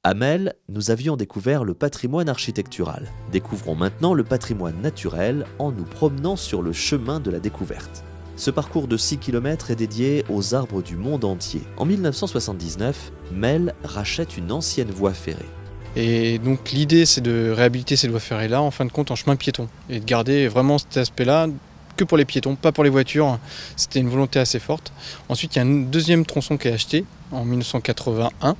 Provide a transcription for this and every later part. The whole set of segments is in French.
À Melle, nous avions découvert le patrimoine architectural. Découvrons maintenant le patrimoine naturel en nous promenant sur le chemin de la découverte. Ce parcours de 6 km est dédié aux arbres du monde entier. En 1979, Melle rachète une ancienne voie ferrée. Et donc l'idée c'est de réhabiliter ces voies ferrées là en fin de compte en chemin piéton et de garder vraiment cet aspect là que pour les piétons, pas pour les voitures. C'était une volonté assez forte. Ensuite il y a un deuxième tronçon qui est acheté en 1981.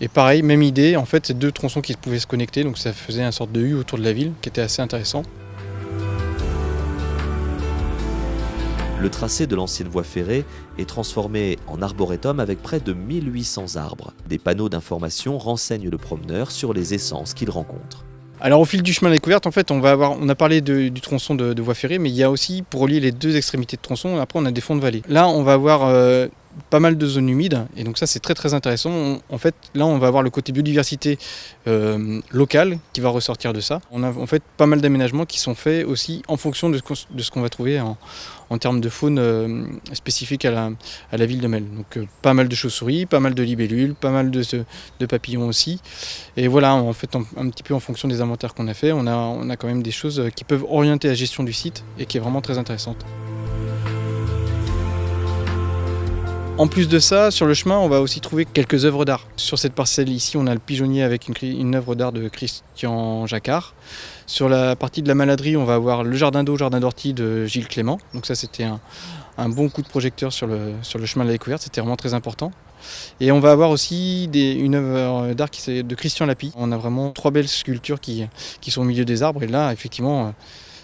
Et pareil, même idée, en fait c'est deux tronçons qui pouvaient se connecter, donc ça faisait une sorte de U autour de la ville qui était assez intéressant. Le tracé de l'ancienne voie ferrée est transformé en arboretum avec près de 1800 arbres. Des panneaux d'information renseignent le promeneur sur les essences qu'il rencontre. Alors au fil du chemin de la découverte, en fait, on a parlé du tronçon de voie ferrée, mais il y a aussi, pour relier les deux extrémités de tronçon, après on a des fonds de vallée. Là, on va avoir pas mal de zones humides, et donc ça c'est très très intéressant. En fait, là on va avoir le côté biodiversité locale qui va ressortir de ça. On a en fait pas mal d'aménagements qui sont faits aussi en fonction de ce qu'on va trouver en termes de faune spécifique à la ville de Melle. Donc pas mal de chauves-souris, pas mal de libellules, pas mal de papillons aussi. Et voilà, en fait un petit peu en fonction des inventaires qu'on a fait, on a quand même des choses qui peuvent orienter la gestion du site et qui est vraiment très intéressante. En plus de ça, sur le chemin, on va aussi trouver quelques œuvres d'art. Sur cette parcelle ici, on a le pigeonnier avec une œuvre d'art de Christian Jacquard. Sur la partie de la Maladrie, on va avoir le jardin d'eau, jardin d'ortie de Gilles Clément. Donc ça, c'était un bon coup de projecteur sur le chemin de la découverte, c'était vraiment très important. Et on va avoir aussi une œuvre d'art de Christian Lapie. On a vraiment 3 belles sculptures qui sont au milieu des arbres, et là, effectivement,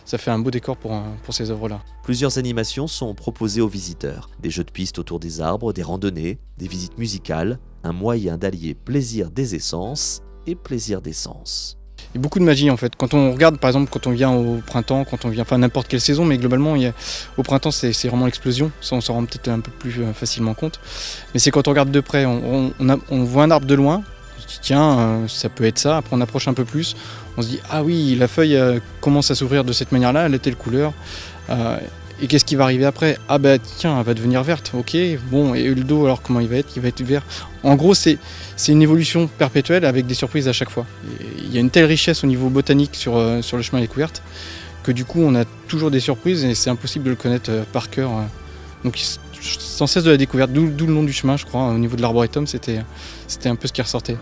ça fait un beau décor pour ces œuvres-là. Plusieurs animations sont proposées aux visiteurs. Des jeux de piste autour des arbres, des randonnées, des visites musicales. Un moyen d'allier plaisir des essences et plaisir des sens. Il y a beaucoup de magie en fait. Quand on regarde par exemple, quand on vient au printemps, quand on vient, enfin n'importe quelle saison, mais globalement au printemps c'est vraiment l'explosion. Ça on s'en rend peut-être un peu plus facilement compte. Mais c'est quand on regarde de près, on voit un arbre de loin. On se dit tiens, ça peut être ça. Après on approche un peu plus, on se dit ah oui, la feuille commence à s'ouvrir de cette manière-là, elle a telle couleur. Et qu'est-ce qui va arriver après? Ah bah tiens, elle va devenir verte, ok, bon, et le dos alors comment il va être? Il va être vert. En gros c'est une évolution perpétuelle avec des surprises à chaque fois. Et il y a une telle richesse au niveau botanique sur le chemin de découverte que du coup on a toujours des surprises et c'est impossible de le connaître par cœur. Donc sans cesse de la découverte, d'où le nom du chemin je crois, au niveau de l'arboretum c'était un peu ce qui ressortait.